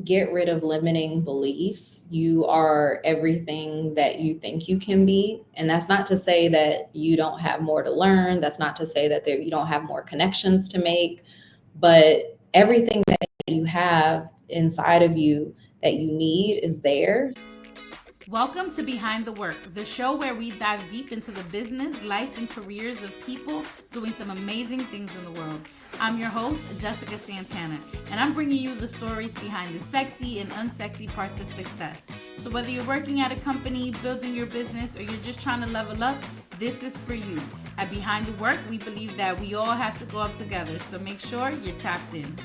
get rid of limiting beliefs. You are everything that you think you can be. And that's not to say that you don't have more to learn. That's not to say that you don't have more connections to make, but everything that you have inside of you that you need is there. Welcome to Behind the Work, the show where we dive deep into the business, life, and careers of people doing some amazing things in the world. I'm your host, Jessica Santana, and I'm bringing you the stories behind the sexy and unsexy parts of success. So whether you're working at a company, building your business, or you're just trying to level up, this is for you. At Behind the Work, we believe that we all have to go up together, so make sure you're tapped in.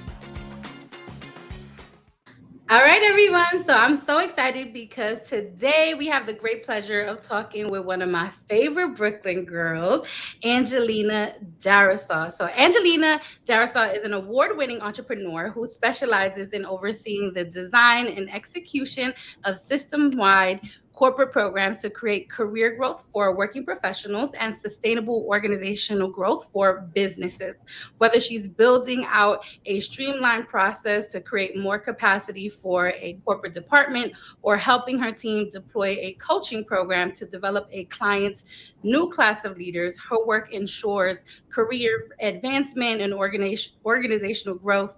All right, everyone. So I'm so excited because today we have the great pleasure of talking with one of my favorite Brooklyn girls, Angelina Darrisaw. So Angelina Darrisaw is an award-winning entrepreneur who specializes in overseeing the design and execution of system-wide corporate programs to create career growth for working professionals and sustainable organizational growth for businesses. Whether she's building out a streamlined process to create more capacity for a corporate department or helping her team deploy a coaching program to develop a client's new class of leaders, her work ensures career advancement and organizational growth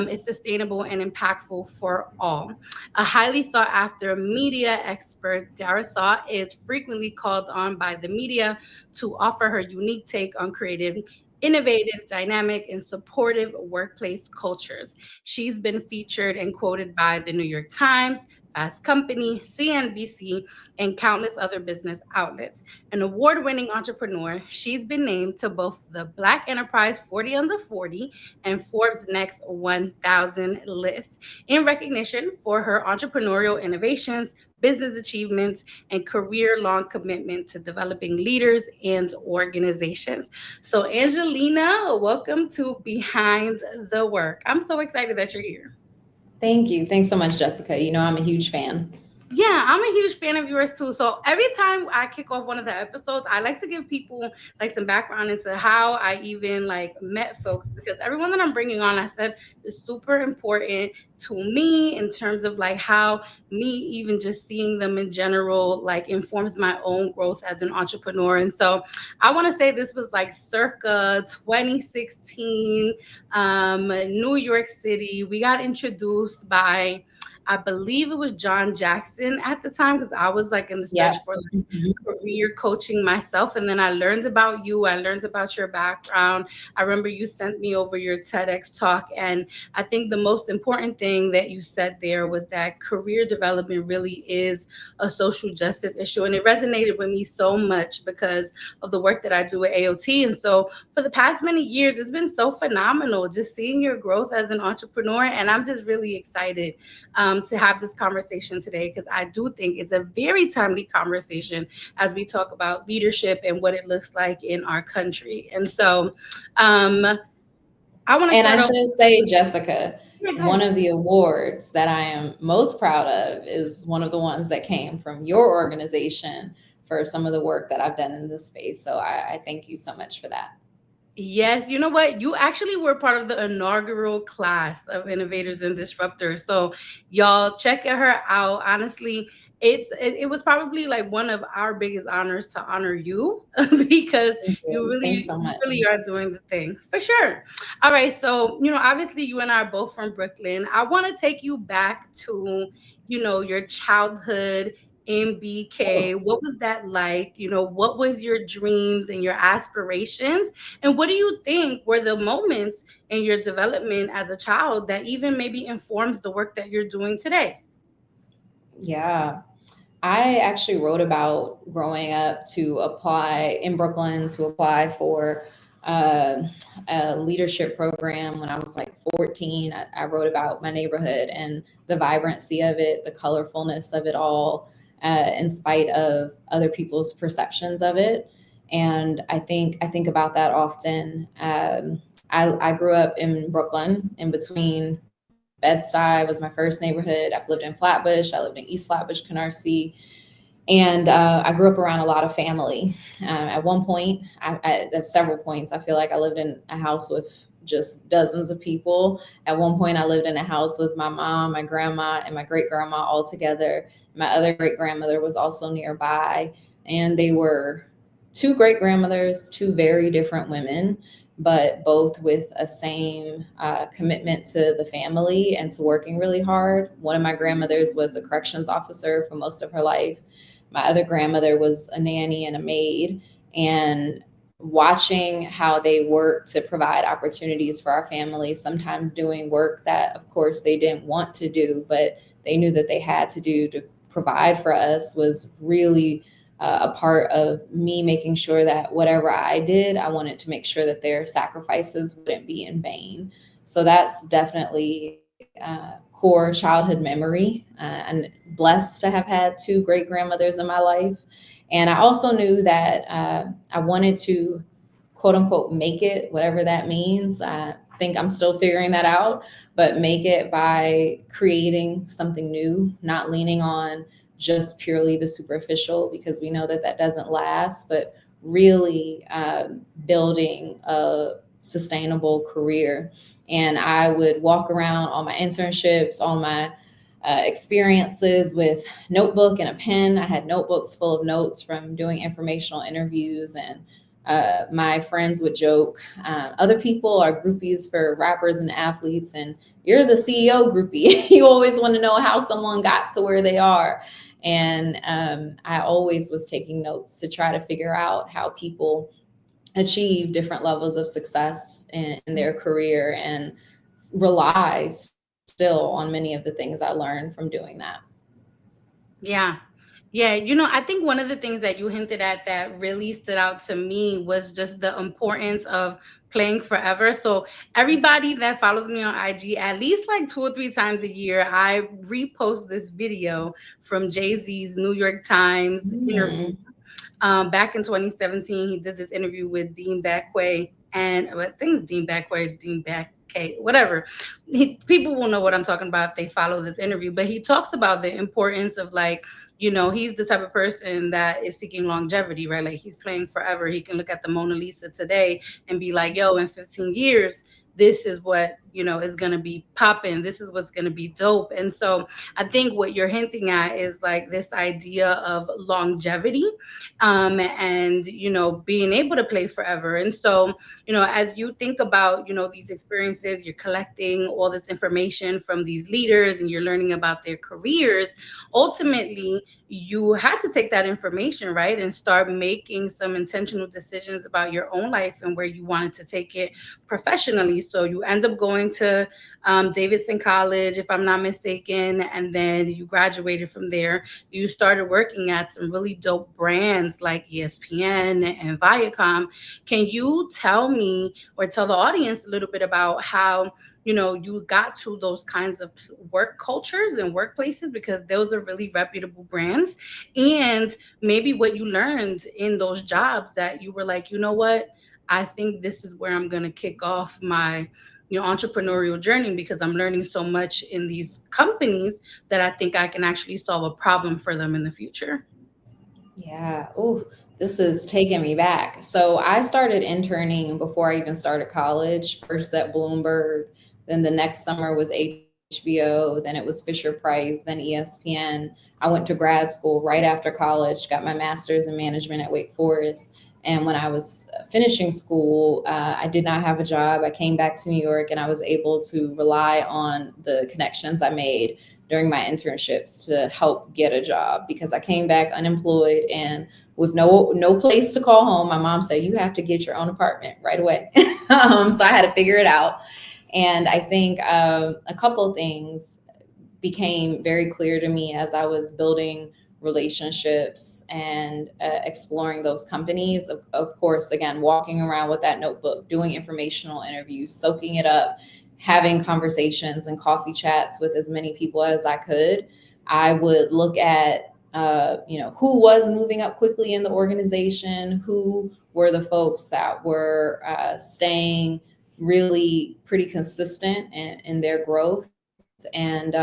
is sustainable and impactful for all. A highly sought after media expert, Darrisaw is frequently called on by the media to offer her unique take on creative, innovative, dynamic, and supportive workplace cultures. She's been featured and quoted by the New York Times, Fast Company, CNBC, and countless other business outlets. An award-winning entrepreneur, she's been named to both the Black Enterprise 40 Under 40 and Forbes Next 1000 lists in recognition for her entrepreneurial innovations, business achievements, and career-long commitment to developing leaders and organizations. So Angelina, welcome to Behind the Work. I'm so excited that you're here. Thank you. Thanks so much, Jessica. You know, I'm a huge fan. Yeah, I'm a huge fan of yours too. So every time I kick off one of the episodes, I like to give people like some background into how I even like met folks, because everyone that I'm bringing on, I said, is super important to me in terms of like how me even just seeing them in general like informs my own growth as an entrepreneur. And so I want to say this was like circa 2016, New York City. We got introduced by, I believe it was John Jackson at the time, because I was like in the search Yeah. for like, career coaching myself. And then I learned about you. I learned about your background. I remember you sent me over your TEDx talk. And I think the most important thing that you said there was that career development really is a social justice issue. And it resonated with me so much because of the work that I do at AOT. And so for the past many years, it's been so phenomenal just seeing your growth as an entrepreneur. And I'm just really excited to have this conversation today, because I do think it's a very timely conversation as we talk about leadership and what it looks like in our country. And so I want to And I should say, Jessica, one of the awards that I am most proud of is one of the ones that came from your organization for some of the work that I've done in this space. So I thank you so much for that. Yes, you know what? You actually were part of the inaugural class of Innovators and Disruptors. So y'all check her out. Honestly, it was probably like one of our biggest honors to honor you because you really are doing the thing for sure. All right, so obviously you and I are both from Brooklyn. I want to take you back to your childhood in BK. What was that like? What was your dreams and your aspirations? And what do you think were the moments in your development as a child that even maybe informs the work that you're doing today? Yeah. I actually wrote about growing up to apply in Brooklyn to apply for a leadership program when I was like 14. I wrote about my neighborhood and the vibrancy of it, the colorfulness of it all, in spite of other people's perceptions of it. And I think about that often. I grew up in Brooklyn, in between Bed-Stuy was my first neighborhood. I've lived in Flatbush. I lived in East Flatbush, Canarsie. And I grew up around a lot of family. At one point, at several points, I feel like I lived in a house with just dozens of people. At one point, I lived in a house with my mom, my grandma, and my great grandma all together. My other great grandmother was also nearby, and they were two great grandmothers, two very different women, but both with a same commitment to the family and to working really hard. One of my grandmothers was a corrections officer for most of her life. My other grandmother was a nanny and a maid. And watching how they worked to provide opportunities for our family, sometimes doing work that, of course, they didn't want to do, but they knew that they had to do to provide for us, was really a part of me making sure that whatever I did, I wanted to make sure that their sacrifices wouldn't be in vain. So that's definitely core childhood memory. And blessed to have had two great grandmothers in my life. And I also knew that I wanted to, quote unquote, make it, whatever that means. I think I'm still figuring that out, but make it by creating something new, not leaning on just purely the superficial, because we know that that doesn't last, but really building a sustainable career. And I would walk around all my internships, all my experiences with notebook and a pen. I had notebooks full of notes from doing informational interviews, and my friends would joke, other people are groupies for rappers and athletes, and you're the CEO groupie. You always want to know how someone got to where they are. And I always was taking notes to try to figure out how people achieve different levels of success in their career, and rely still on many of the things I learned from doing that. Yeah. Yeah, I think one of the things that you hinted at that really stood out to me was just the importance of playing forever. So everybody that follows me on IG, at least like 2 or 3 times a year, I repost this video from Jay-Z's New York Times interview. Back in 2017, he did this interview with Dean Backway, and I think it's Dean Backway, Dean Backway, whatever. People will know what I'm talking about if they follow this interview. But he talks about the importance of, like, he's the type of person that is seeking longevity, right? Like, he's playing forever. He can look at the Mona Lisa today and be like, yo, in 15 years, this is what is going to be popping, this is what's going to be dope. And so I think what you're hinting at is like this idea of longevity, and being able to play forever. And so as you think about these experiences, you're collecting all this information from these leaders and you're learning about their careers. Ultimately, you had to take that information, right, and start making some intentional decisions about your own life and where you wanted to take it professionally. So you end up going to Davidson College, if I'm not mistaken, and then you graduated from there. You started working at some really dope brands like ESPN and Viacom. Can you tell me or tell the audience a little bit about how you got to those kinds of work cultures and workplaces, because those are really reputable brands, and maybe what you learned in those jobs that you were like, what, I think this is where I'm going to kick off my entrepreneurial journey, because I'm learning so much in these companies that I think I can actually solve a problem for them in the future. Yeah. Oh, this is taking me back. So I started interning before I even started college, first at Bloomberg, then the next summer was HBO, then it was Fisher Price, then ESPN. I went to grad school right after college, got my master's in management at Wake Forest. And when I was finishing school, I did not have a job. I came back to New York, and I was able to rely on the connections I made during my internships to help get a job, because I came back unemployed and with no place to call home. My mom said, you have to get your own apartment right away. So I had to figure it out. And I think a couple of things became very clear to me as I was building relationships and exploring those companies. Of course, again, walking around with that notebook, doing informational interviews, soaking it up, having conversations and coffee chats with as many people as I could. I would look at who was moving up quickly in the organization, who were the folks that were staying really pretty consistent in their growth. And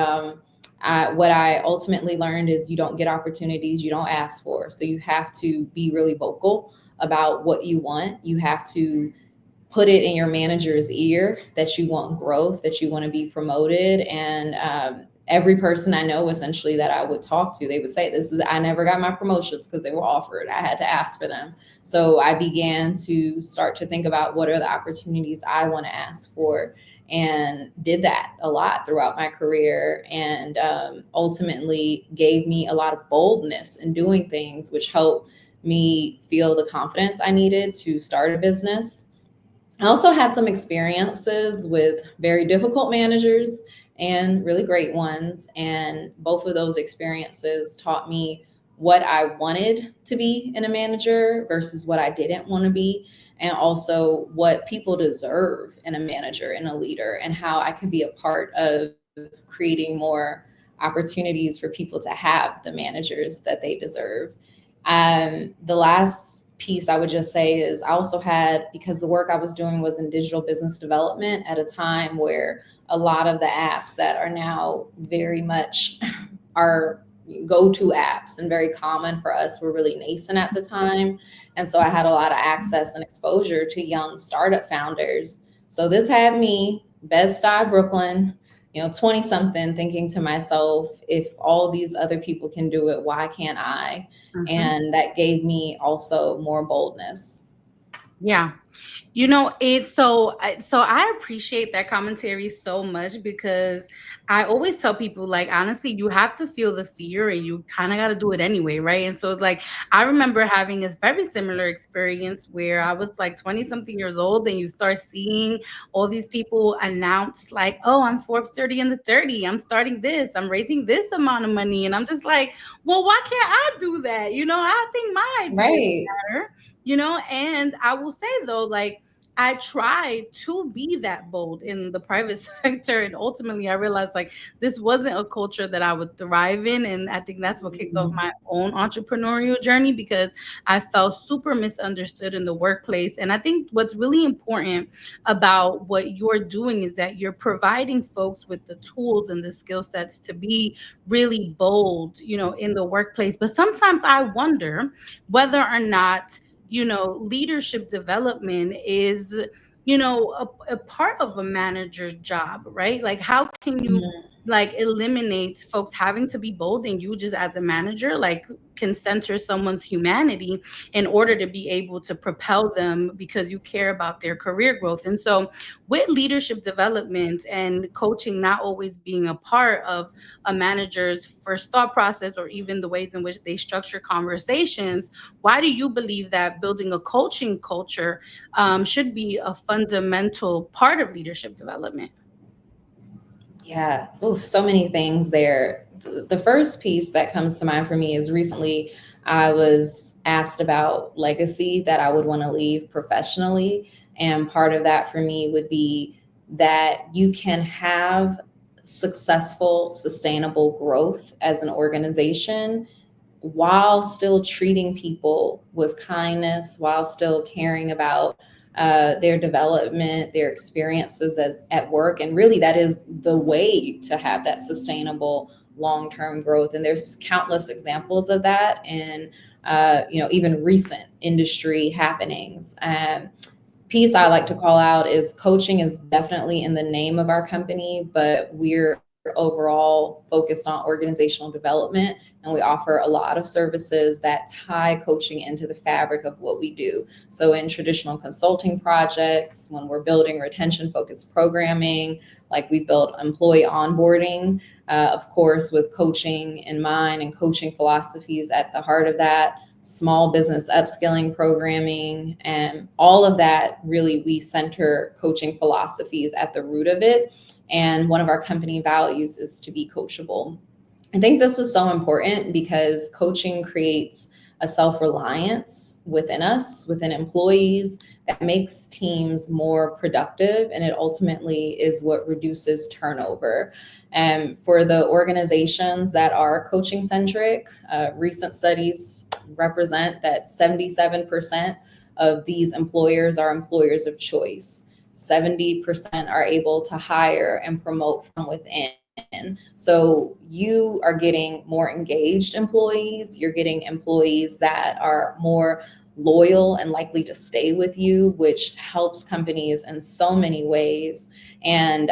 what I ultimately learned is you don't get opportunities you don't ask for. So you have to be really vocal about what you want. You have to put it in your manager's ear that you want growth, that you want to be promoted. And every person I know essentially that I would talk to, they would say, I never got my promotions because they were offered. I had to ask for them. So I began to start to think about what are the opportunities I want to ask for, and did that a lot throughout my career, and ultimately gave me a lot of boldness in doing things, which helped me feel the confidence I needed to start a business. I also had some experiences with very difficult managers and really great ones. And both of those experiences taught me what I wanted to be in a manager versus what I didn't want to be. And also what people deserve in a manager and a leader, and how I can be a part of creating more opportunities for people to have the managers that they deserve. The last piece I would just say is I also had, because the work I was doing was in digital business development at a time where a lot of the apps that are now very much our go-to apps and very common for us were really nascent at the time. And so I had a lot of access and exposure to young startup founders. So this had me, Bed-Stuy, Brooklyn, 20 something, thinking to myself, if all these other people can do it, why can't I? Mhm. And that gave me also more boldness. Yeah. It's so I appreciate that commentary so much, because I always tell people, like, honestly, you have to feel the fear and you kind of got to do it anyway, right? And so it's like, I remember having a very similar experience where I was like 20 something years old, and you start seeing all these people announce like, oh, I'm Forbes 30 under 30, I'm starting this, I'm raising this amount of money. And I'm just like, well, why can't I do that? I think my idea is Right. better. And I will say though, like, I tried to be that bold in the private sector, and ultimately I realized like this wasn't a culture that I would thrive in. And I think that's what kicked off my own entrepreneurial journey, because I felt super misunderstood in the workplace. And I think what's really important about what you're doing is that you're providing folks with the tools and the skill sets to be really bold, in the workplace. But sometimes I wonder whether or not leadership development is, a part of a manager's job, right? Like, how can you like eliminate folks having to be bold, and you just as a manager, like, can center someone's humanity in order to be able to propel them because you care about their career growth. And so with leadership development and coaching not always being a part of a manager's first thought process, or even the ways in which they structure conversations, why do you believe that building a coaching culture should be a fundamental part of leadership development? Yeah. Oh, so many things there. The first piece that comes to mind for me is recently I was asked about legacy that I would want to leave professionally. And part of that for me would be that you can have successful, sustainable growth as an organization while still treating people with kindness, while still caring about their development, their experiences at work. And really, that is the way to have that sustainable long-term growth. And there's countless examples of that in, even recent industry happenings. Piece I like to call out is coaching is definitely in the name of our company, but we're overall focused on organizational development, and we offer a lot of services that tie coaching into the fabric of what we do. So in traditional consulting projects, when we're building retention focused programming, like we built employee onboarding, of course, with coaching in mind and coaching philosophies at the heart of that, small business upskilling programming, and all of that, really, we center coaching philosophies at the root of it. And one of our company values is to be coachable. I think this is so important because coaching creates a self-reliance within us, within employees, that makes teams more productive, and it ultimately is what reduces turnover. And for the organizations that are coaching centric, recent studies represent that 77% of these employers are employers of choice. 70% are able to hire and promote from within. So you are getting more engaged employees. You're getting employees that are more loyal and likely to stay with you, which helps companies in so many ways, and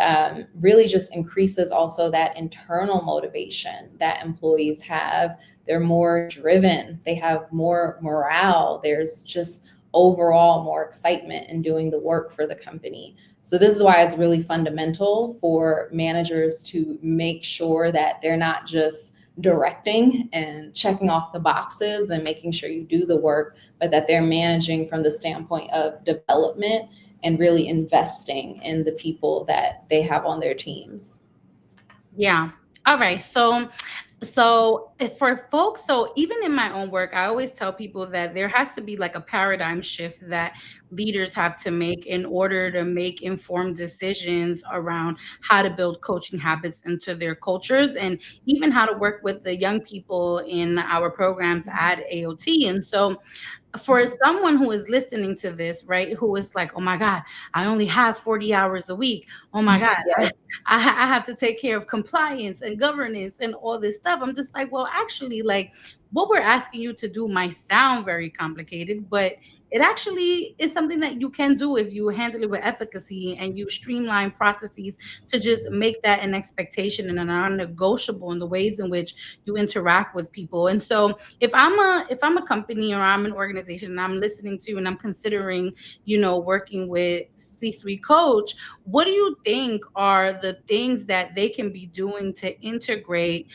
really just increases also that internal motivation that employees have. They're more driven, they have more morale, there's just overall more excitement in doing the work for the company. So this is why it's really fundamental for managers to make sure that they're not just directing and checking off the boxes and making sure you do the work, but that they're managing from the standpoint of development and really investing in the people that they have on their teams. Yeah. All right. So for folks, so even in my own work, I always tell people that there has to be like a paradigm shift that leaders have to make in order to make informed decisions around how to build coaching habits into their cultures, and even how to work with the young people in our programs at AOT. And so for someone who is listening to this, right, who is like, oh my God, I only have 40 hours a week. Oh my God, Yes. I have to take care of compliance and governance and all this stuff. I'm just like, well, actually, like what we're asking you to do might sound very complicated, but it actually is something that you can do if you handle it with efficacy and you streamline processes to just make that an expectation and a non-negotiable in the ways in which you interact with people. And so if I'm a company or I'm an organization and I'm listening to and I'm considering, working with C-suite coach, what do you think are the things that they can be doing to integrate,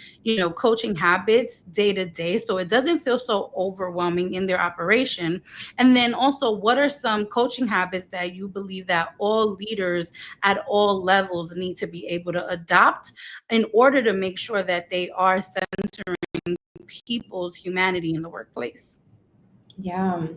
coaching habits day to day so it doesn't feel so overwhelming in their operation? And then also, what are some coaching habits that you believe that all leaders at all levels need to be able to adopt in order to make sure that they are centering people's humanity in the workplace? Yeah.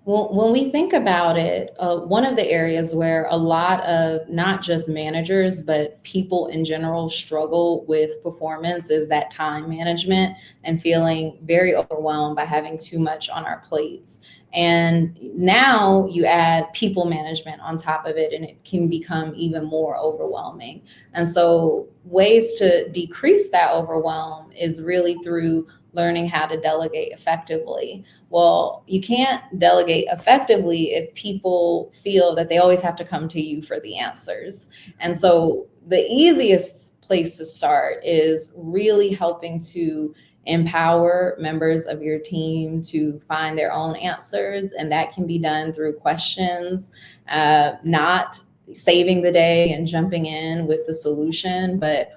Well, when we think about it, one of the areas where a lot of not just managers, but people in general struggle with performance is that time management and feeling very overwhelmed by having too much on our plates. And now you add people management on top of it, and it can become even more overwhelming. And so, ways to decrease that overwhelm is really through learning how to delegate effectively. Well, you can't delegate effectively if people feel that they always have to come to you for the answers. And so the easiest place to start is really helping to empower members of your team to find their own answers. And that can be done through questions, not saving the day and jumping in with the solution, but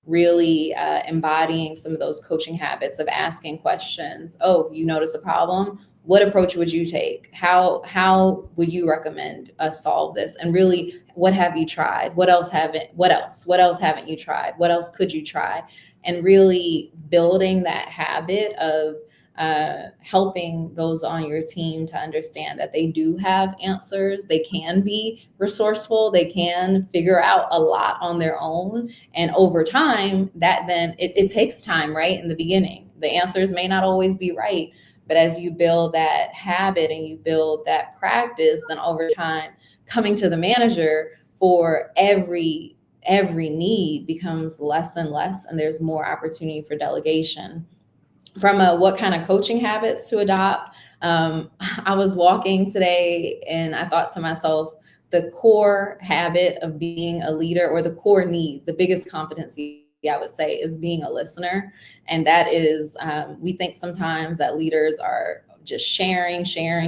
really embodying some of those coaching habits of asking questions. Oh, you notice a problem? What approach would you take? How would you recommend us solve this? And really, what have you tried? What else haven't? What else haven't you tried? What else could you try? And really building that habit of helping those on your team to understand that they do have answers. They can be resourceful. They can figure out a lot on their own. And over time, that then it takes time, right? In the beginning, the answers may not always be right. But as you build that habit and you build that practice, then over time, coming to the manager for every need becomes less and less, and there's more opportunity for delegation. From what kind of coaching habits to adopt, I was walking today and I thought to myself, the core habit of being a leader, or the core need, the biggest competency I would say, is being a listener. And that is, we think sometimes that leaders are just sharing,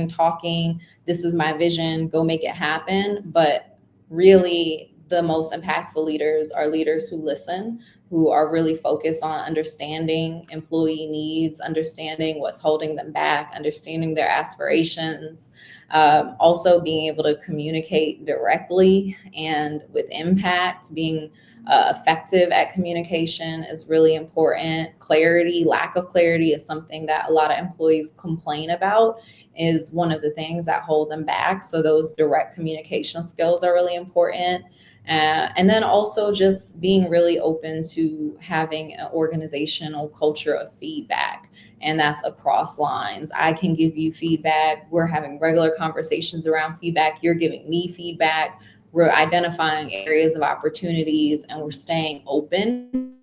talking. This is my vision, go make it happen. But really, the most impactful leaders are leaders who listen, who are really focused on understanding employee needs, understanding what's holding them back, understanding their aspirations, also being able to communicate directly and with impact. Being effective at communication is really important. Clarity, lack of clarity is something that a lot of employees complain about, is one of the things that hold them back. So those direct communication skills are really important. And then also just being really open to having an organizational culture of feedback. And that's across lines. I can give you feedback. We're having regular conversations around feedback. You're giving me feedback. We're identifying areas of opportunities, and we're staying open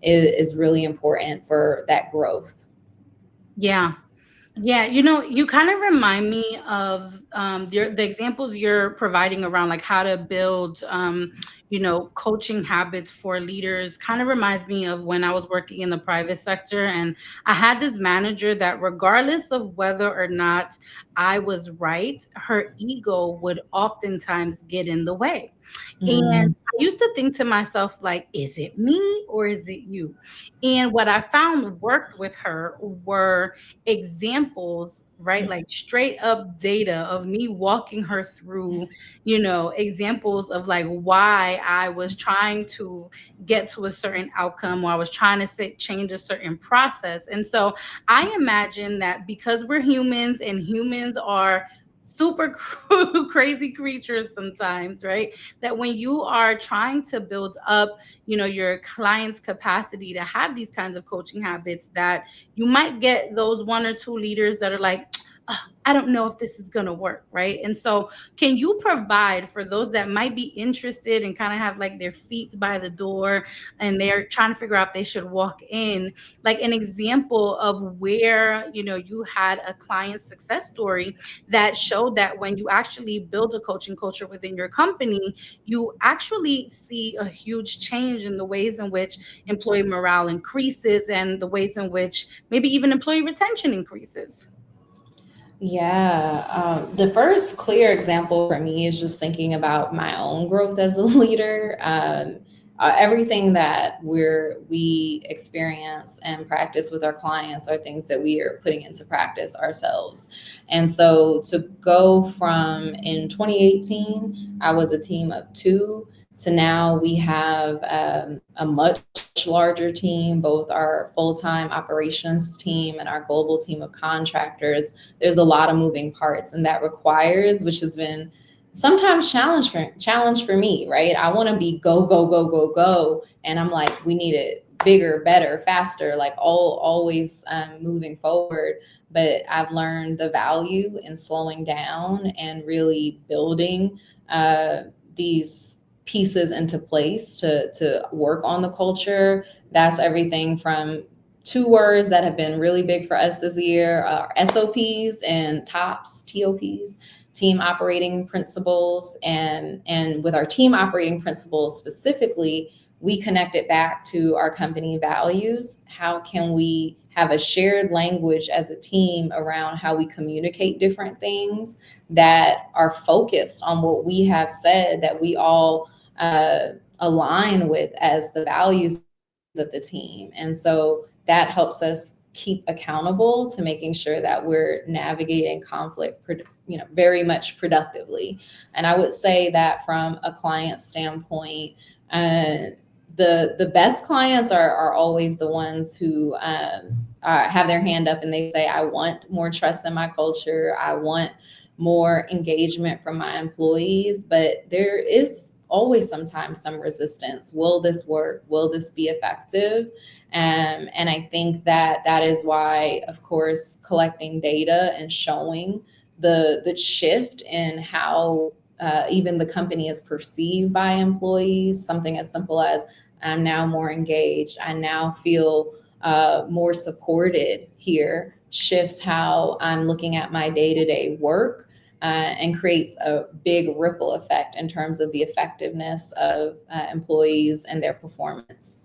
is really important for that growth. Yeah. Yeah, you kind of remind me of the examples you're providing around like how to build, coaching habits for leaders. Kind of reminds me of when I was working in the private sector, and I had this manager that, regardless of whether or not I was right, her ego would oftentimes get in the way. And Mm, I used to think to myself, like, is it me or is it you? And what I found worked with her were examples, right? Like straight up data of me walking her through, examples of like why I was trying to get to a certain outcome, or I was trying to change a certain process. And so I imagine that because we're humans and humans are super crazy creatures sometimes, right? That when you are trying to build up, your client's capacity to have these kinds of coaching habits, that you might get those one or two leaders that are like, "Ugh, I don't know if this is going to work," right? And so, can you provide for those that might be interested and kind of have like their feet by the door and they're trying to figure out if they should walk in, like an example of where, you had a client success story that showed that when you actually build a coaching culture within your company, you actually see a huge change in the ways in which employee morale increases and the ways in which maybe even employee retention increases. yeah. The first clear example for me is just thinking about my own growth as a leader. Everything that we experience and practice with our clients are things that we are putting into practice ourselves. And so to go from in 2018, I was a team of two, to now we have a much larger team, both our full-time operations team and our global team of contractors. There's a lot of moving parts, and that requires, which has been sometimes challenge for me, right? I want to be go go go go go, and I'm like, we need it bigger, better, faster, like always moving forward. But I've learned the value in slowing down and really building these pieces into place to work on the culture. That's everything from two words that have been really big for us this year, SOPs and TOPs, team operating principles. And with our team operating principles specifically, we connect it back to our company values. How can we have a shared language as a team around how we communicate different things that are focused on what we have said that we all align with as the values of the team? And so that helps us keep accountable to making sure that we're navigating conflict, very much productively. And I would say that from a client standpoint, uh, the best clients are always the ones who have their hand up and they say, I want more trust in my culture. I want more engagement from my employees. But there is always sometimes some resistance. Will this work? Will this be effective? And I think that that is why, of course, collecting data and showing the shift in how even the company is perceived by employees, something as simple as I'm now more engaged, I now feel more supported here, shifts how I'm looking at my day to day work. And creates a big ripple effect in terms of the effectiveness of employees and their performance.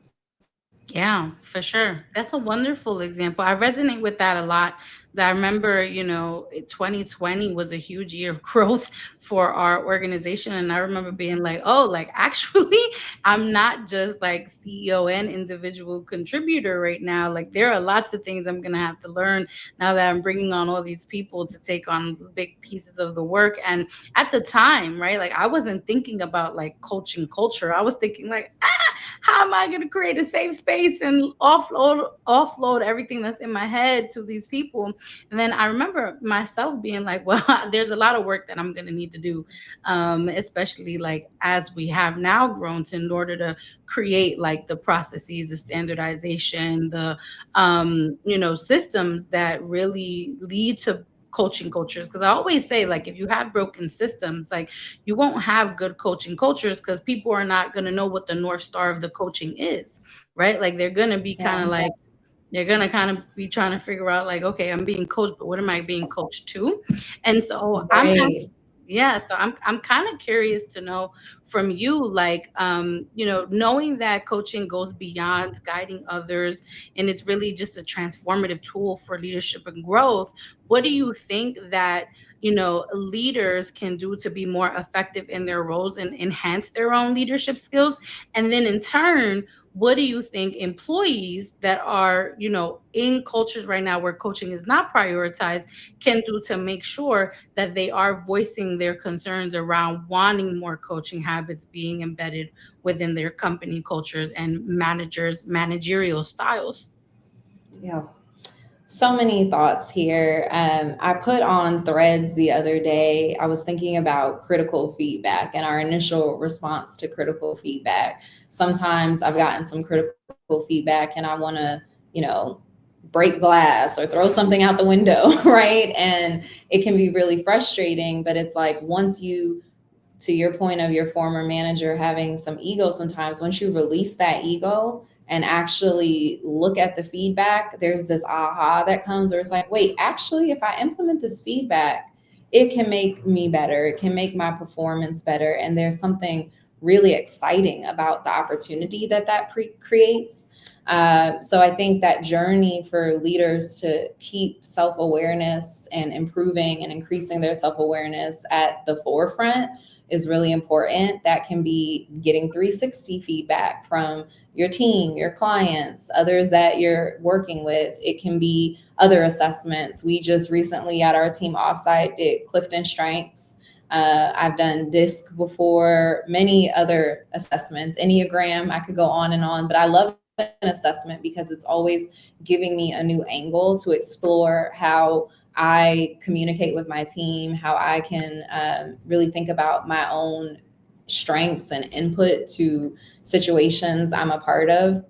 Yeah, for sure. That's a wonderful example. I resonate with that a lot. That I remember, 2020 was a huge year of growth for our organization. And I remember being like, oh, like actually, I'm not just like CEO and individual contributor right now. Like there are lots of things I'm going to have to learn now that I'm bringing on all these people to take on big pieces of the work. And at the time, right, like I wasn't thinking about like coaching culture. I was thinking like, how am I going to create a safe space and offload everything that's in my head to these people? And then I remember myself being like, well, there's a lot of work that I'm going to need to do, especially like as we have now grown to, in order to create like the processes, the standardization, the systems that really lead to coaching cultures. Because I always say, like, if you have broken systems, like you won't have good coaching cultures because people are not going to know what the North Star of the coaching is, right? Like they're going to be kind Yeah. of like, You're gonna kind of be trying to figure out like, okay, I'm being coached, but what am I being coached to? And so Right. yeah, so I'm kind of curious to know from you, like, knowing that coaching goes beyond guiding others, and it's really just a transformative tool for leadership and growth. What do you think that leaders can do to be more effective in their roles and enhance their own leadership skills? And then in turn, what do you think employees that are in cultures right now where coaching is not prioritized can do to make sure that they are voicing their concerns around wanting more coaching habits being embedded within their company cultures and managerial styles? Yeah. So many thoughts here. I put on threads the other day. I was thinking about critical feedback and our initial response to critical feedback. Sometimes I've gotten some critical feedback and I want to, you know, break glass or throw something out the window, right? And it can be really frustrating, but it's like once you, to your point of your former manager having some ego, sometimes once you release that ego and actually look at the feedback, there's this aha that comes where it's like, wait, actually, if I implement this feedback, it can make me better. It can make my performance better. And there's something really exciting about the opportunity that creates. So I think that journey for leaders to keep self-awareness and improving and increasing their self-awareness at the forefront is really important. That can be getting 360 feedback from your team, your clients, others that you're working with. It can be other assessments. We just recently at our team offsite did Clifton Strengths. I've done DISC before, many other assessments, Enneagram, I could go on and on, but I love an assessment because it's always giving me a new angle to explore how I communicate with my team, how I can really think about my own strengths and input to situations I'm a part of.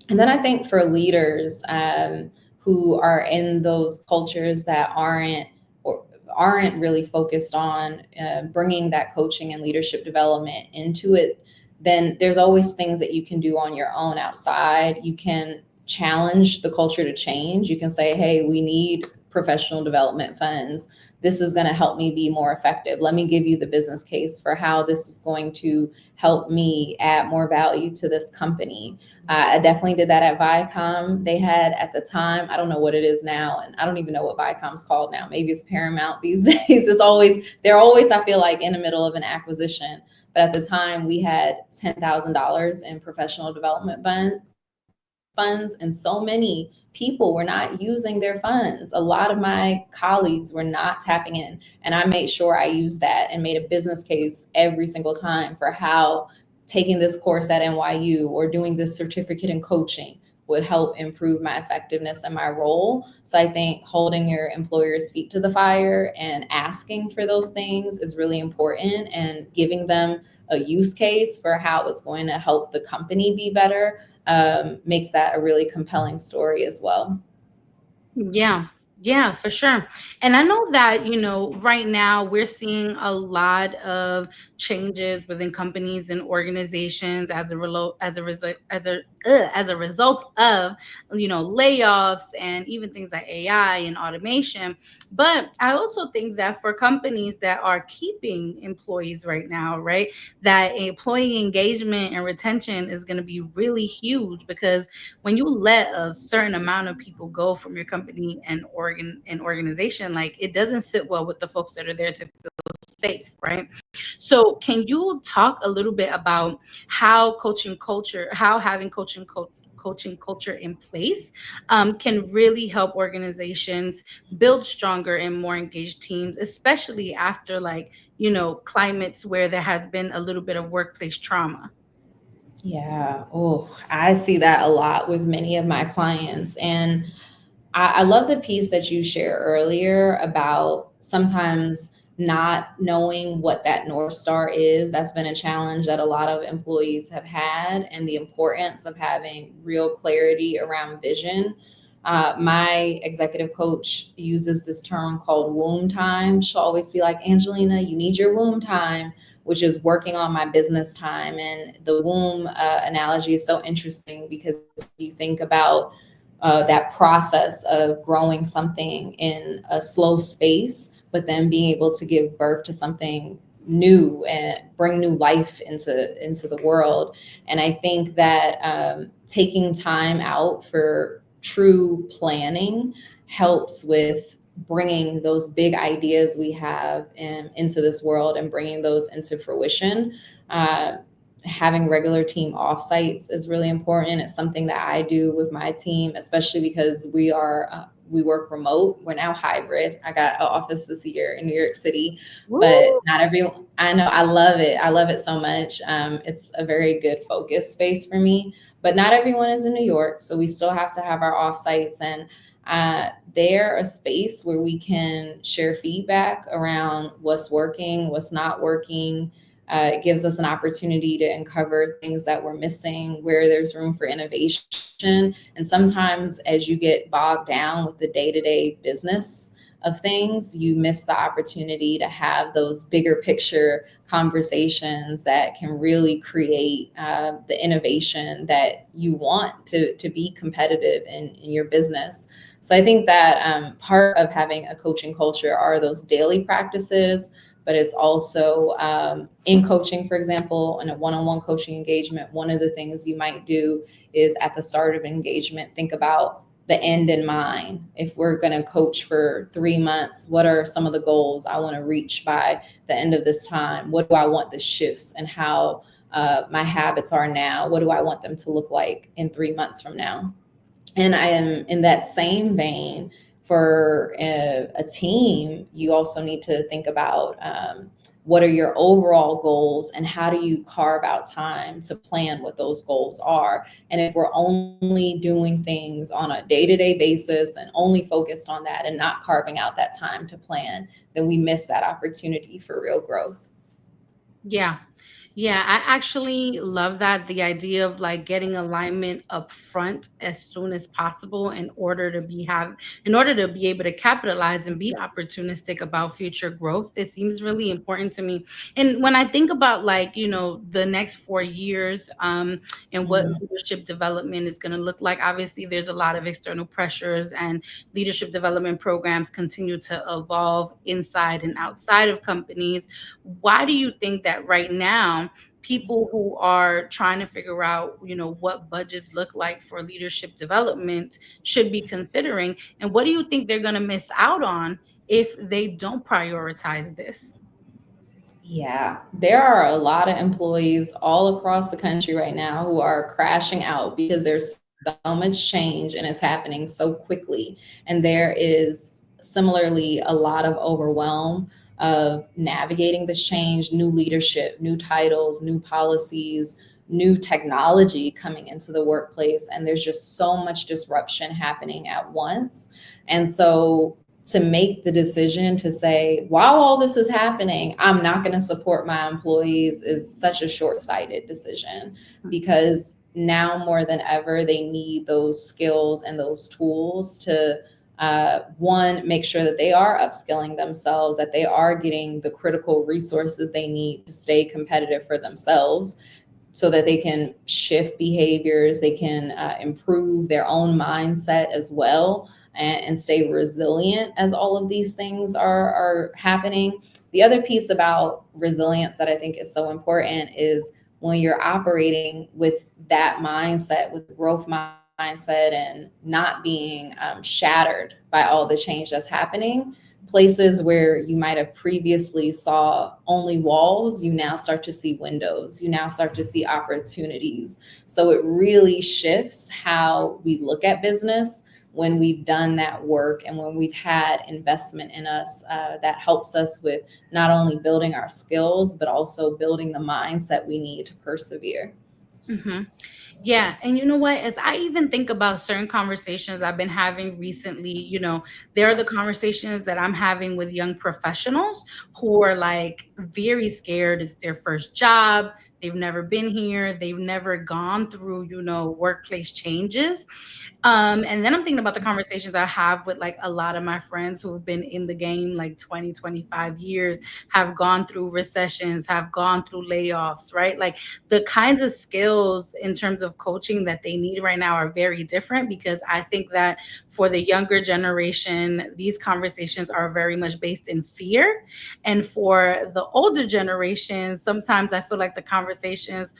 And then I think for leaders who are in those cultures that aren't really focused on bringing that coaching and leadership development into it, then there's always things that you can do on your own outside. You can challenge the culture to change. You can say, hey, we need professional development funds. This is going to help me be more effective. Let me give you the business case for how this is going to help me add more value to this company. I definitely did that at Viacom. They had at the time, I don't know what it is now, and I don't even know what Viacom's called now. Maybe it's Paramount these days. They're always, I feel like, in the middle of an acquisition. But at the time, we had $10,000 in professional development funds, and so many people were not using their funds. A lot of my colleagues were not tapping in, and I made sure I used that and made a business case every single time for how taking this course at NYU or doing this certificate in coaching would help improve my effectiveness in my role. So I think holding your employer's feet to the fire and asking for those things is really important, and giving them a use case for how it's going to help the company be better makes that a really compelling story as well. Yeah. Yeah, for sure. And I know that, right now we're seeing a lot of changes within companies and organizations as a result of, layoffs and even things like AI and automation. But I also think that for companies that are keeping employees right now, right, that employee engagement and retention is going to be really huge, because when you let a certain amount of people go from your company and organization, like, it doesn't sit well with the folks that are there to feel safe, right? So can you talk a little bit about how having coaching culture in place can really help organizations build stronger and more engaged teams, especially after, like, climates where there has been a little bit of workplace trauma? Yeah. Oh, I see that a lot with many of my clients. And I love the piece that you shared earlier about sometimes not knowing what that North Star is. That's been a challenge that a lot of employees have had, and the importance of having real clarity around vision. My executive coach uses this term called womb time. She'll always be like, Angelina, you need your womb time, which is working on my business time. And the womb analogy is so interesting because you think about that process of growing something in a slow space, but then being able to give birth to something new and bring new life into the world. And I think that taking time out for true planning helps with bringing those big ideas we have into this world and bringing those into fruition. Uh, Having regular team offsites is really important. It's something that I do with my team, especially because we work remote. We're now hybrid. I got an office this year in New York City, but Woo! not everyone. I know I love it. I love it so much. It's a very good focus space for me. But not everyone is in New York, so we still have to have our offsites, and they're a space where we can share feedback around what's working, what's not working. It gives us an opportunity to uncover things that we're missing, where there's room for innovation. And sometimes, as you get bogged down with the day to day business of things, you miss the opportunity to have those bigger picture conversations that can really create the innovation that you want to be competitive in your business. So I think that part of having a coaching culture are those daily practices, but it's also in coaching, for example, in a one-on-one coaching engagement, one of the things you might do is at the start of engagement, think about the end in mind. If we're going to coach for 3 months, what are some of the goals I want to reach by the end of this time? What do I want the shifts and how my habits are now? What do I want them to look like in 3 months from now? And I am in that same vein for a team. You also need to think about what are your overall goals and how do you carve out time to plan what those goals are. And if we're only doing things on a day-to-day basis and only focused on that and not carving out that time to plan, then we miss that opportunity for real growth. Yeah. Yeah, I actually love that, the idea of like getting alignment up front as soon as possible in order to be able to capitalize and be opportunistic about future growth. It seems really important to me. And when I think about like, the next 4 years, and what Mhm. leadership development is going to look like, obviously there's a lot of external pressures, and leadership development programs continue to evolve inside and outside of companies. Why do you think that right now people who are trying to figure out, what budgets look like for leadership development should be considering, and what do you think they're going to miss out on if they don't prioritize this? Yeah, there are a lot of employees all across the country right now who are crashing out because there's so much change and it's happening so quickly. And there is similarly a lot of overwhelm of navigating this change, new leadership, new titles, new policies, new technology coming into the workplace. And there's just so much disruption happening at once. And so to make the decision to say, while all this is happening, I'm not going to support my employees is such a short sighted decision, because now more than ever, they need those skills and those tools to, one, make sure that they are upskilling themselves, that they are getting the critical resources they need to stay competitive for themselves, so that they can shift behaviors, they can improve their own mindset as well, and stay resilient as all of these things are happening. The other piece about resilience that I think is so important is when you're operating with that mindset, with the growth mindset, and not being shattered by all the change that's happening. Places where you might have previously saw only walls, you now start to see windows, you now start to see opportunities. So it really shifts how we look at business when we've done that work and when we've had investment in us, that helps us with not only building our skills, but also building the mindset we need to persevere. Hmm. Yeah, and you know what? As I even think about certain conversations I've been having recently, there are the conversations that I'm having with young professionals who are like very scared. It's their first job. they've never been here, they've never gone through, workplace changes. And then I'm thinking about the conversations I have with like a lot of my friends who have been in the game like 20, 25 years, have gone through recessions, have gone through layoffs, right? Like the kinds of skills in terms of coaching that they need right now are very different, because I think that for the younger generation, these conversations are very much based in fear. And for the older generation, sometimes I feel like the conversations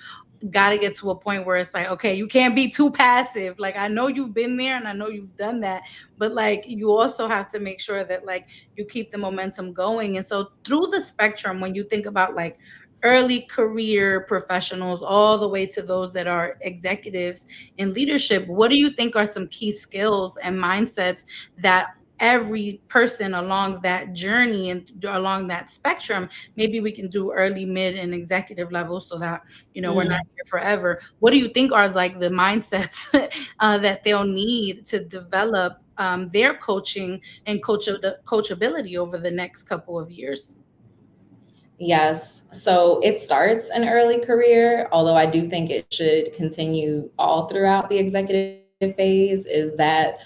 got to get to a point where it's like, okay, you can't be too passive. Like, I know you've been there and I know you've done that, but like, you also have to make sure that like you keep the momentum going. And so through the spectrum, when you think about like early career professionals all the way to those that are executives in leadership, what do you think are some key skills and mindsets that every person along that journey and along that spectrum, maybe we can do early, mid, and executive level, so that we're not here forever. What do you think are like the mindsets that they'll need to develop their coaching and coachability over the next couple of years? Yes. So it starts an early career, although I do think it should continue all throughout the executive phase, is that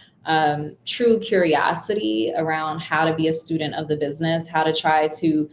true curiosity around how to be a student of the business, how to try to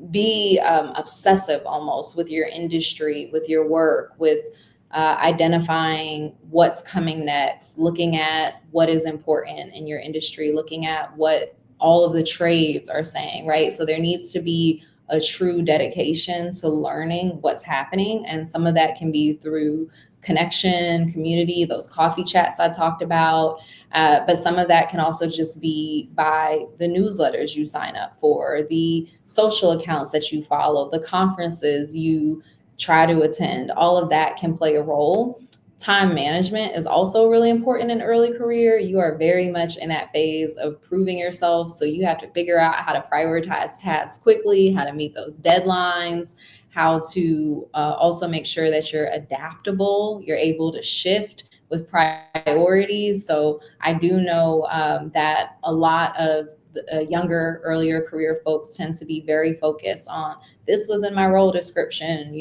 be obsessive almost with your industry, with your work, with identifying what's coming next, looking at what is important in your industry, looking at what all of the trades are saying, right? So there needs to be a true dedication to learning what's happening. And some of that can be through connection, community, those coffee chats I talked about. But some of that can also just be by the newsletters you sign up for, the social accounts that you follow, the conferences you try to attend. All of that can play a role. Time management is also really important in early career. You are very much in that phase of proving yourself. So you have to figure out how to prioritize tasks quickly, how to meet those deadlines, how to also make sure that you're adaptable, you're able to shift with priorities. So I do know that a lot of younger, earlier career folks tend to be very focused on, this was in my role description,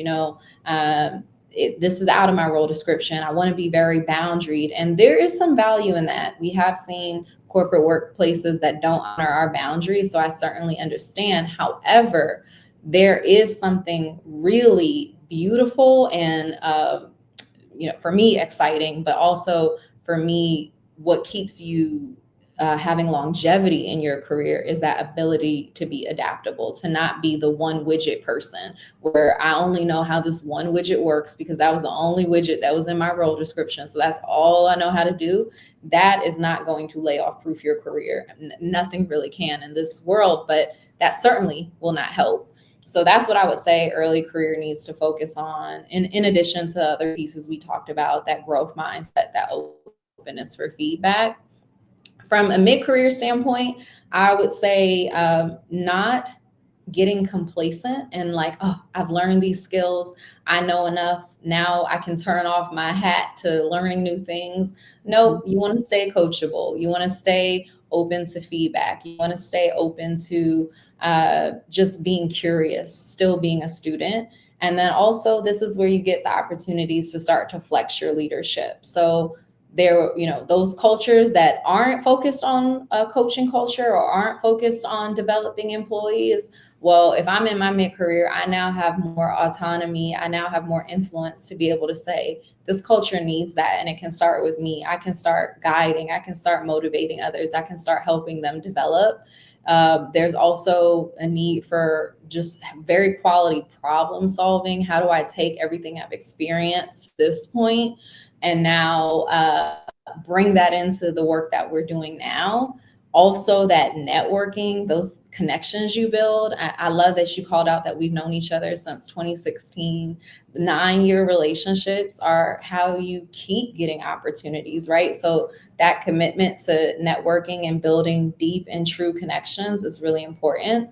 this is out of my role description. I want to be very boundaried. And there is some value in that. We have seen corporate workplaces that don't honor our boundaries. So I certainly understand. However, there is something really beautiful and, for me, exciting, but also for me, what keeps you having longevity in your career is that ability to be adaptable, to not be the one widget person where I only know how this one widget works because that was the only widget that was in my role description. So that's all I know how to do. That is not going to lay off proof your career. Nothing really can in this world, but that certainly will not help. So that's what I would say early career needs to focus on. In addition to other pieces we talked about, that growth mindset, that openness for feedback. From a mid-career standpoint, I would say not getting complacent and like, oh, I've learned these skills. I know enough. Now I can turn off my hat to learning new things. No, you want to stay coachable. You want to stay open to feedback. You want to stay open to just being curious, still being a student. And then also, this is where you get the opportunities to start to flex your leadership. So there, those cultures that aren't focused on a coaching culture or aren't focused on developing employees. Well, if I'm in my mid-career, I now have more autonomy. I now have more influence to be able to say, this culture needs that. And it can start with me. I can start guiding. I can start motivating others. I can start helping them develop. There's also a need for just very quality problem solving. How do I take everything I've experienced to this point and now bring that into the work that we're doing now? Also, that networking, those connections you build. I love that you called out that we've known each other since 2016. 9-year relationships are how you keep getting opportunities, right? So that commitment to networking and building deep and true connections is really important.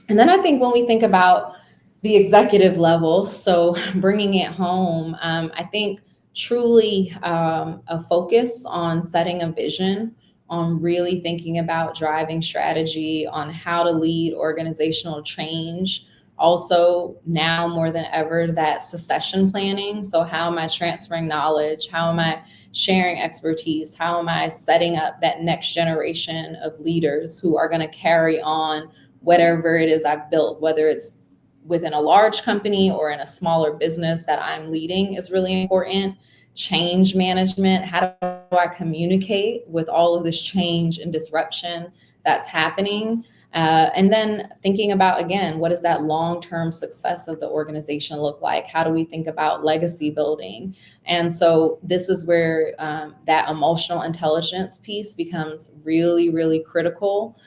And then I think when we think about the executive level, so bringing it home, I think truly a focus on setting a vision, on really thinking about driving strategy, on how to lead organizational change, Also, now more than ever, that succession planning. So, how am I transferring knowledge? How am I sharing expertise? How am I setting up that next generation of leaders who are going to carry on whatever it is I've built, whether it's within a large company or in a smaller business that I'm leading, is really important. Change management. How do I communicate with all of this change and disruption that's happening? And then thinking about, again, what does that long-term success of the organization look like? How do we think about legacy building? And so this is where that emotional intelligence piece becomes really, really critical.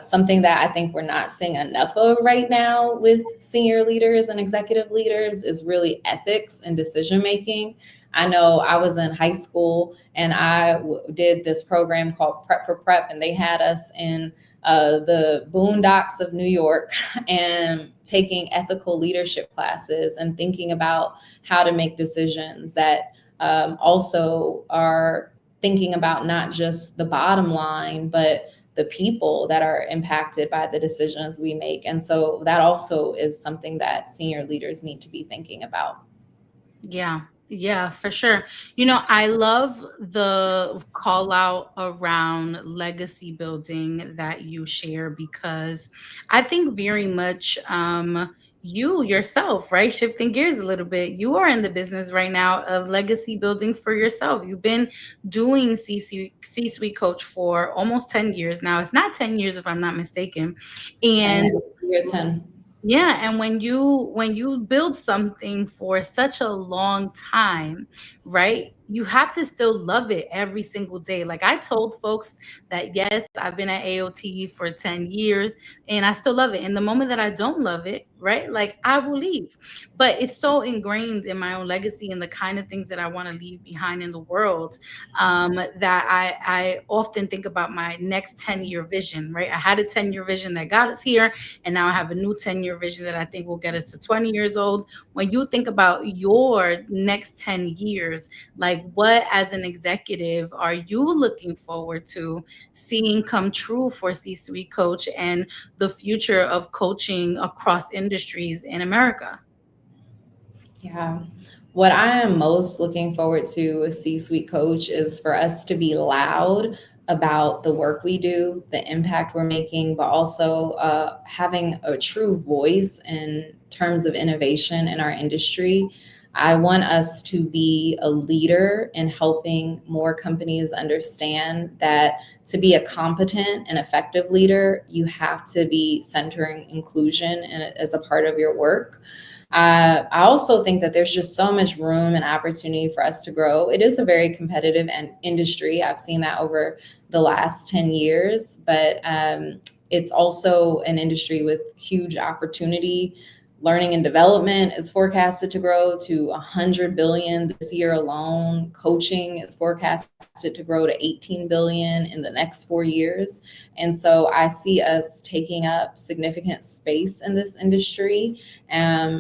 Something that I think we're not seeing enough of right now with senior leaders and executive leaders is really ethics and decision making. I know I was in high school and I did this program called Prep for Prep, and they had us in the boondocks of New York and taking ethical leadership classes and thinking about how to make decisions that also are thinking about not just the bottom line, but the people that are impacted by the decisions we make. And so that also is something that senior leaders need to be thinking about. Yeah, yeah, for sure. I love the call out around legacy building that you share, because I think very much you yourself, right? Shifting gears a little bit, you are in the business right now of legacy building for yourself. You've been doing C-suite coach for almost 10 years now, if not 10 years, if I'm not mistaken. And And year 10. yeah, and when you build something for such a long time, right? You have to still love it every single day. Like I told folks that yes, I've been at AOT for 10 years and I still love it. And the moment that I don't love it, right? Like I will leave. But it's so ingrained in my own legacy and the kind of things that I want to leave behind in the world, that I often think about my next 10-year vision, right? I had a 10-year vision that got us here, and now I have a new 10-year vision that I think will get us to 20 years old. When you think about your next 10 years, like what as an executive are you looking forward to seeing come true for C-suite coach and the future of coaching across industries in America? Yeah. What I am most looking forward to with C-Suite Coach is for us to be loud about the work we do, the impact we're making, but also having a true voice in terms of innovation in our industry. I want us to be a leader in helping more companies understand that to be a competent and effective leader, you have to be centering inclusion as a part of your work. I also think that there's just so much room and opportunity for us to grow. It is a very competitive industry. I've seen that over the last 10 years, but it's also an industry with huge opportunity. Learning and development is forecasted to grow to 100 billion this year alone. Coaching is forecasted to grow to 18 billion in the next 4 years. And so I see us taking up significant space in this industry,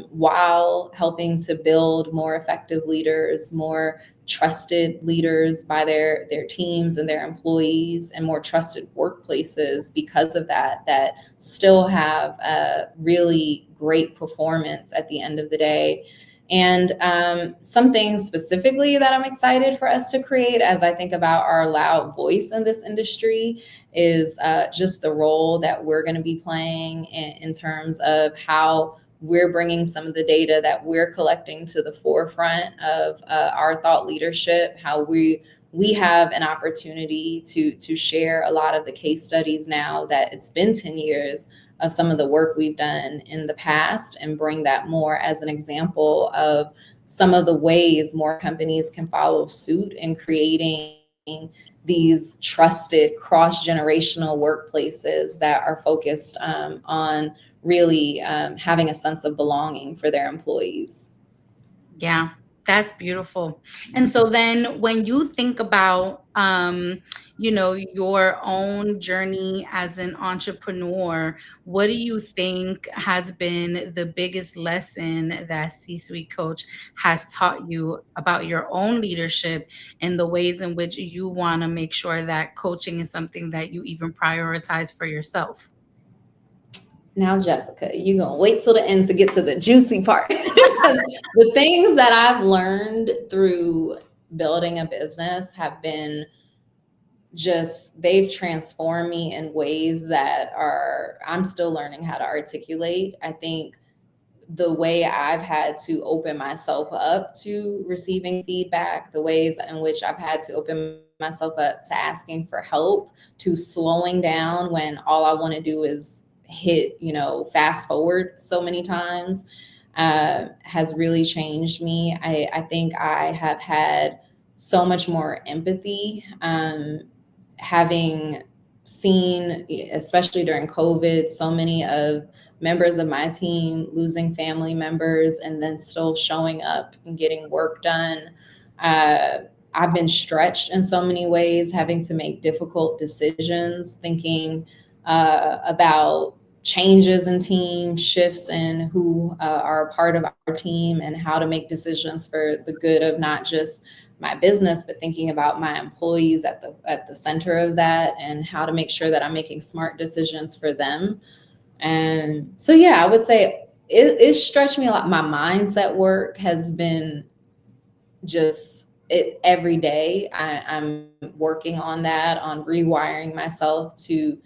while helping to build more effective leaders, more trusted leaders by their teams and their employees, and more trusted workplaces because of that still have a really great performance at the end of the day. And something specifically that I'm excited for us to create as I think about our loud voice in this industry is just the role that we're going to be playing in terms of how we're bringing some of the data that we're collecting to the forefront of our thought leadership, how we have an opportunity to share a lot of the case studies now that it's been 10 years of some of the work we've done in the past, and bring that more as an example of some of the ways more companies can follow suit in creating these trusted cross-generational workplaces that are focused on really having a sense of belonging for their employees. Yeah, that's beautiful. And so then when you think about your own journey as an entrepreneur, what do you think has been the biggest lesson that C-suite coach has taught you about your own leadership and the ways in which you want to make sure that coaching is something that you even prioritize for yourself? Now, Jessica, you're going to wait till the end to get to the juicy part. Because the things that I've learned through building a business have been just, they've transformed me in ways that are, I'm still learning how to articulate. I think the way I've had to open myself up to receiving feedback, the ways in which I've had to open myself up to asking for help, to slowing down when all I want to do is hit, fast forward so many times, has really changed me. I think I have had so much more empathy, having seen, especially during COVID, so many of members of my team losing family members and then still showing up and getting work done. I've been stretched in so many ways, having to make difficult decisions, thinking about changes in team, shifts in who are a part of our team, and how to make decisions for the good of not just my business, but thinking about my employees at the center of that, and how to make sure that I'm making smart decisions for them. And so, yeah, I would say it stretched me a lot. My mindset work has been just it every day. I'm working on that, on rewiring myself to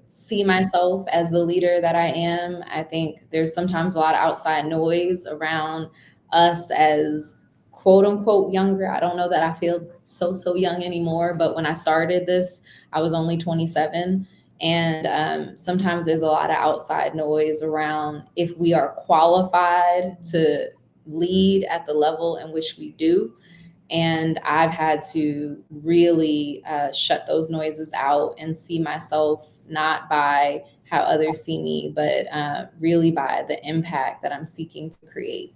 see myself as the leader that I am. I think there's sometimes a lot of outside noise around us as quote unquote younger. I don't know that I feel so young anymore, but when I started this, I was only 27. And sometimes there's a lot of outside noise around if we are qualified to lead at the level in which we do. And I've had to really shut those noises out and see myself not by how others see me, but really by the impact that I'm seeking to create.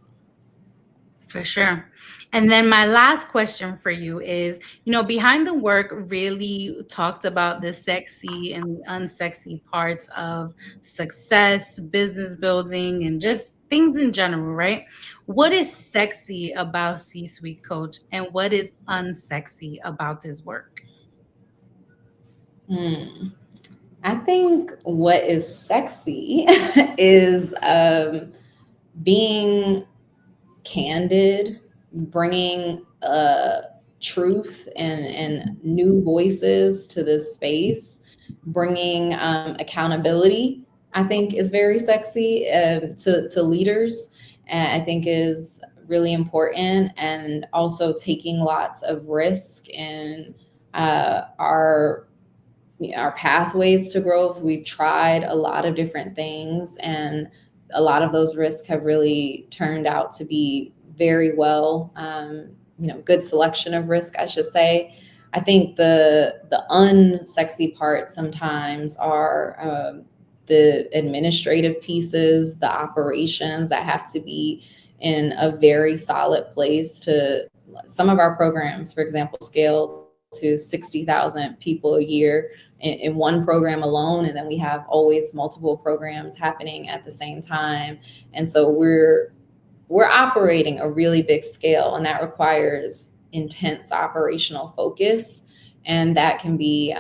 For sure. And then my last question for you is, Behind the Work really talked about the sexy and the unsexy parts of success, business building, and just things in general, right? What is sexy about C-Suite Coach, and what is unsexy about this work? Hmm. I think what is sexy is being candid, bringing truth and new voices to this space, bringing accountability. I think is very sexy to leaders, and I think is really important, and also taking lots of risk in our pathways to growth. We've tried a lot of different things, and a lot of those risks have really turned out to be very well, good selection of risk, I should say. I think the unsexy part sometimes are the administrative pieces, the operations that have to be in a very solid place. To some of our programs, for example, scale to 60,000 people a year in one program alone, and then we have always multiple programs happening at the same time. And so we're operating a really big scale, and that requires intense operational focus, and that can be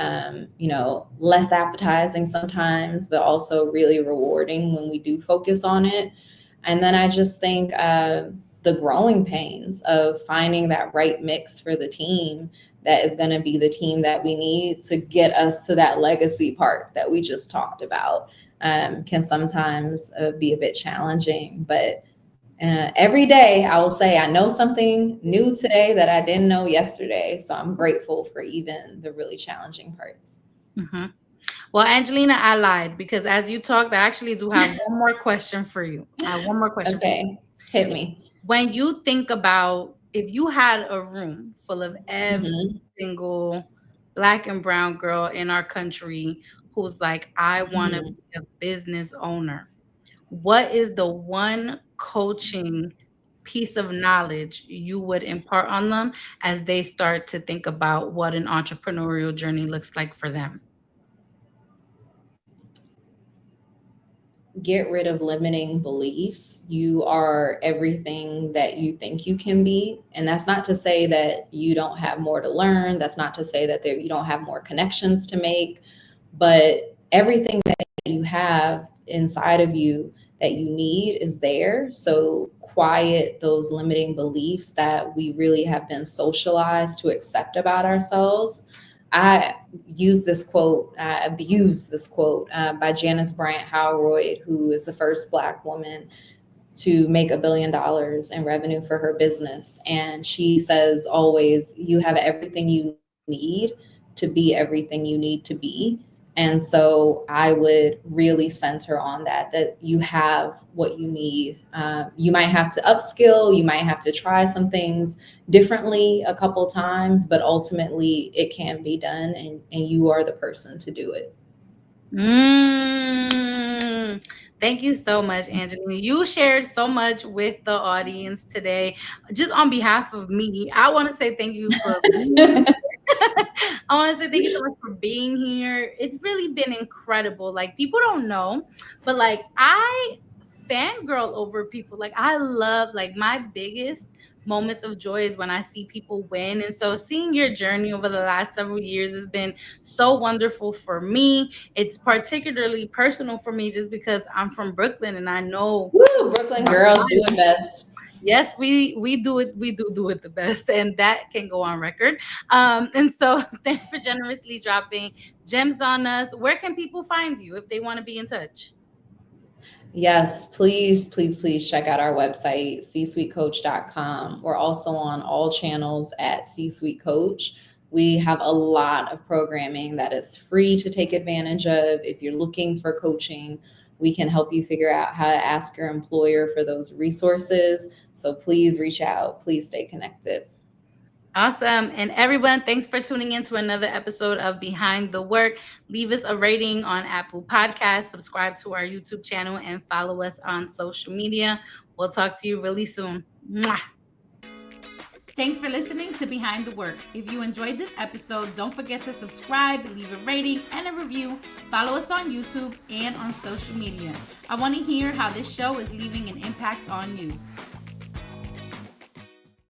less appetizing sometimes, but also really rewarding when we do focus on it. And then I just think the growing pains of finding that right mix for the team that is going to be the team that we need to get us to that legacy part that we just talked about, can sometimes be a bit challenging. But every day I will say I know something new today that I didn't know yesterday. So I'm grateful for even the really challenging parts. Hmm. Well, Angelina, I lied because as you talked, I actually do have one more question for you. I have one more question for you. Okay, hit me. When you think about if you had a room full of every Mm-hmm. single black and brown girl in our country who's like, I want to Mm-hmm. be a business owner, what is the one coaching piece of knowledge you would impart on them as they start to think about what an entrepreneurial journey looks like for them? Get rid of limiting beliefs. You are everything that you think you can be. And that's not to say that you don't have more to learn. That's not to say that you don't have more connections to make. But everything that you have inside of you that you need is there. So quiet those limiting beliefs that we really have been socialized to accept about ourselves. I abuse this quote by Janice Bryant Howroyd, who is the first Black woman to make $1 billion in revenue for her business. And she says always, you have everything you need to be everything you need to be. And so I would really center on that you have what you need. You might have to upskill, you might have to try some things differently a couple times, but ultimately it can be done, and you are the person to do it. Thank you so much, Angelina. You shared so much with the audience today. Just on behalf of me, I want to say thank you for being I want to say thank you so much for being here. It's really been incredible. Like, people don't know, but like, I fangirl over people. Like, I love, like, my biggest moments of joy is when I see people win. And so seeing your journey over the last several years has been so wonderful for me. It's particularly personal for me just because I'm from Brooklyn, and I know Brooklyn girls doing best. Yes, we do it. We do it the best, and that can go on record. And so, thanks for generously dropping gems on us. Where can people find you if they want to be in touch? Yes, please, please, please check out our website, csuitecoach.com. We're also on all channels at C-Suite Coach. We have a lot of programming that is free to take advantage of. If you're looking for coaching, we can help you figure out how to ask your employer for those resources. So please reach out. Please stay connected. Awesome. And everyone, thanks for tuning in to another episode of Behind the Work. Leave us a rating on Apple Podcasts, subscribe to our YouTube channel, and follow us on social media. We'll talk to you really soon. Mwah. Thanks for listening to Behind the Work. If you enjoyed this episode, don't forget to subscribe, leave a rating and a review. Follow us on YouTube and on social media. I want to hear how this show is leaving an impact on you.